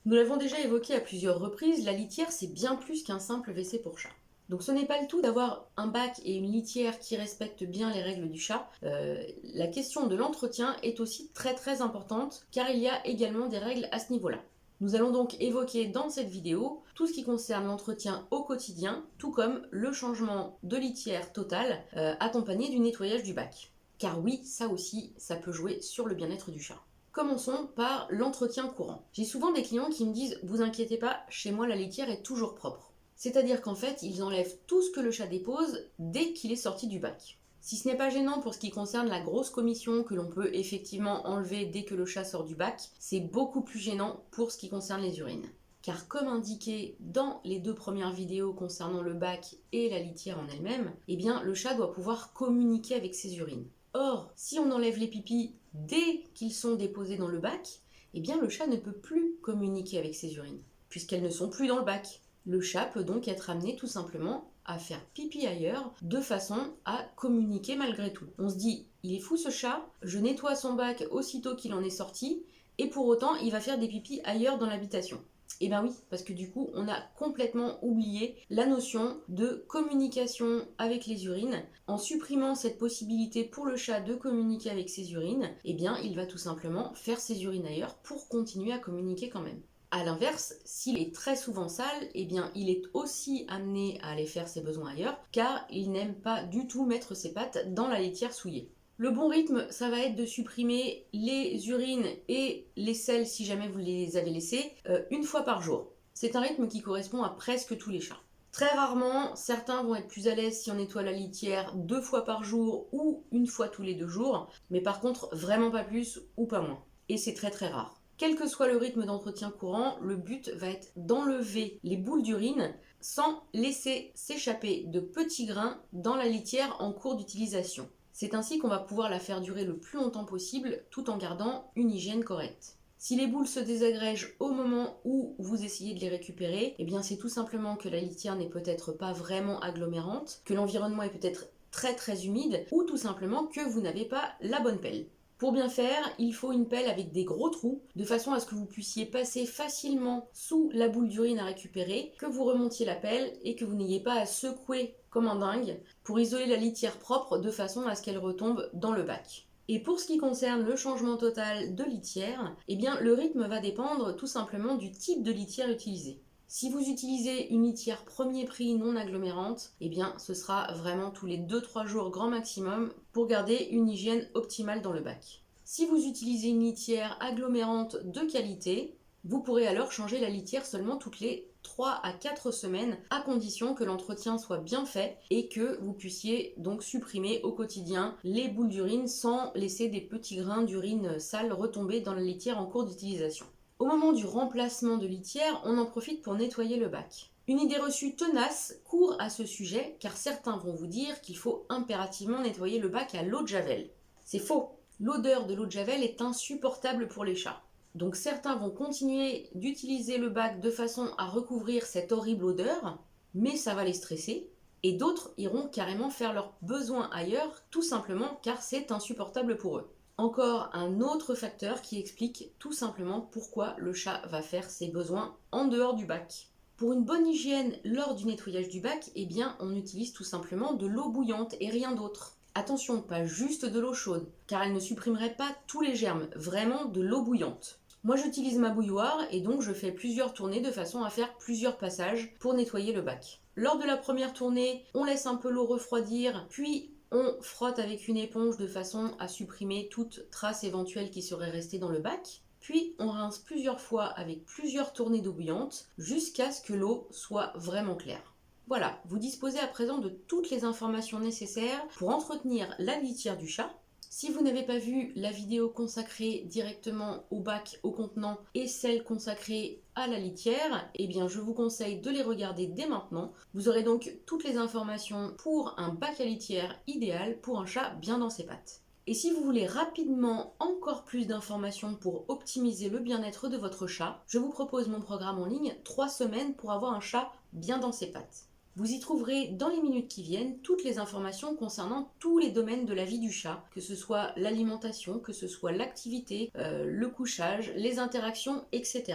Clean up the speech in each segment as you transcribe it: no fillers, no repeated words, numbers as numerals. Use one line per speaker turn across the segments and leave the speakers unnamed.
Nous l'avons déjà évoqué à plusieurs reprises, la litière c'est bien plus qu'un simple WC pour chat. Donc ce n'est pas le tout d'avoir un bac et une litière qui respectent bien les règles du chat. La question de l'entretien est aussi très importante car il y a également des règles à ce niveau-là. Nous allons donc évoquer dans cette vidéo tout ce qui concerne l'entretien au quotidien, tout comme le changement de litière totale accompagné du nettoyage du bac. Car oui, ça aussi, ça peut jouer sur le bien-être du chat. Commençons par l'entretien courant. J'ai souvent des clients qui me disent « Vous inquiétez pas, chez moi la litière est toujours propre ». C'est-à-dire qu'en fait, ils enlèvent tout ce que le chat dépose dès qu'il est sorti du bac. Si ce n'est pas gênant pour ce qui concerne la grosse commission que l'on peut effectivement enlever dès que le chat sort du bac, c'est beaucoup plus gênant pour ce qui concerne les urines. Car comme indiqué dans les 2 premières vidéos concernant le bac et la litière en elle-même, eh bien le chat doit pouvoir communiquer avec ses urines. Or, si on enlève les pipis dès qu'ils sont déposés dans le bac, eh bien le chat ne peut plus communiquer avec ses urines, puisqu'elles ne sont plus dans le bac. Le chat peut donc être amené tout simplement à faire pipi ailleurs, de façon à communiquer malgré tout. On se dit, il est fou ce chat, je nettoie son bac aussitôt qu'il en est sorti, et pour autant il va faire des pipis ailleurs dans l'habitation. Eh bien oui, parce que du coup, on a complètement oublié la notion de communication avec les urines. En supprimant cette possibilité pour le chat de communiquer avec ses urines, eh bien, il va tout simplement faire ses urines ailleurs pour continuer à communiquer quand même. A l'inverse, s'il est très souvent sale, eh bien, il est aussi amené à aller faire ses besoins ailleurs, car il n'aime pas du tout mettre ses pattes dans la litière souillée. Le bon rythme, ça va être de supprimer les urines et les selles si jamais vous les avez laissées une fois par jour. C'est un rythme qui correspond à presque tous les chats. Très rarement, certains vont être plus à l'aise si on nettoie la litière 2 fois par jour ou une fois tous les 2 jours, mais par contre vraiment pas plus ou pas moins. Et c'est très rare. Quel que soit le rythme d'entretien courant, le but va être d'enlever les boules d'urine sans laisser s'échapper de petits grains dans la litière en cours d'utilisation. C'est ainsi qu'on va pouvoir la faire durer le plus longtemps possible tout en gardant une hygiène correcte. Si les boules se désagrègent au moment où vous essayez de les récupérer, eh bien c'est tout simplement que la litière n'est peut-être pas vraiment agglomérante, que l'environnement est peut-être très humide, ou tout simplement que vous n'avez pas la bonne pelle. Pour bien faire, il faut une pelle avec des gros trous, de façon à ce que vous puissiez passer facilement sous la boule d'urine à récupérer, que vous remontiez la pelle et que vous n'ayez pas à secouer comme un dingue pour isoler la litière propre de façon à ce qu'elle retombe dans le bac. Et pour ce qui concerne le changement total de litière, eh bien le rythme va dépendre tout simplement du type de litière utilisée. Si vous utilisez une litière premier prix non agglomérante, eh bien ce sera vraiment tous les 2-3 jours grand maximum pour garder une hygiène optimale dans le bac. Si vous utilisez une litière agglomérante de qualité, vous pourrez alors changer la litière seulement toutes les 3 à 4 semaines à condition que l'entretien soit bien fait et que vous puissiez donc supprimer au quotidien les boules d'urine sans laisser des petits grains d'urine sale retomber dans la litière en cours d'utilisation. Au moment du remplacement de litière, on en profite pour nettoyer le bac. Une idée reçue tenace court à ce sujet car certains vont vous dire qu'il faut impérativement nettoyer le bac à l'eau de javel. C'est faux. L'odeur de l'eau de javel est insupportable pour les chats. Donc certains vont continuer d'utiliser le bac de façon à recouvrir cette horrible odeur, mais ça va les stresser. Et d'autres iront carrément faire leurs besoins ailleurs, tout simplement car c'est insupportable pour eux. Encore un autre facteur qui explique tout simplement pourquoi le chat va faire ses besoins en dehors du bac. Pour une bonne hygiène lors du nettoyage du bac, eh bien on utilise tout simplement de l'eau bouillante et rien d'autre. Attention, pas juste de l'eau chaude, car elle ne supprimerait pas tous les germes, vraiment de l'eau bouillante. Moi j'utilise ma bouilloire et donc je fais plusieurs tournées de façon à faire plusieurs passages pour nettoyer le bac. Lors de la première tournée, on laisse un peu l'eau refroidir, puis on frotte avec une éponge de façon à supprimer toute trace éventuelle qui serait restée dans le bac. Puis on rince plusieurs fois avec plusieurs tournées d'eau bouillante jusqu'à ce que l'eau soit vraiment claire. Voilà, vous disposez à présent de toutes les informations nécessaires pour entretenir la litière du chat. Si vous n'avez pas vu la vidéo consacrée directement au bac, au contenant et celle consacrée à la litière, eh bien je vous conseille de les regarder dès maintenant. Vous aurez donc toutes les informations pour un bac à litière idéal pour un chat bien dans ses pattes. Et si vous voulez rapidement encore plus d'informations pour optimiser le bien-être de votre chat, je vous propose mon programme en ligne 3 semaines pour avoir un chat bien dans ses pattes. Vous y trouverez dans les minutes qui viennent toutes les informations concernant tous les domaines de la vie du chat, que ce soit l'alimentation, que ce soit l'activité, le couchage, les interactions, etc.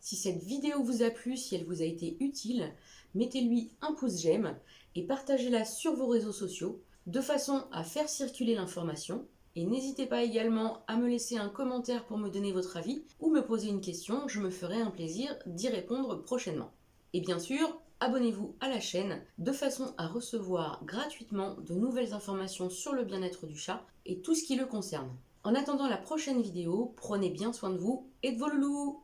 Si cette vidéo vous a plu, si elle vous a été utile, mettez-lui un pouce j'aime et partagez-la sur vos réseaux sociaux de façon à faire circuler l'information. Et n'hésitez pas également à me laisser un commentaire pour me donner votre avis ou me poser une question, je me ferai un plaisir d'y répondre prochainement. Et bien sûr, abonnez-vous à la chaîne de façon à recevoir gratuitement de nouvelles informations sur le bien-être du chat et tout ce qui le concerne. En attendant la prochaine vidéo, prenez bien soin de vous et de vos loulous!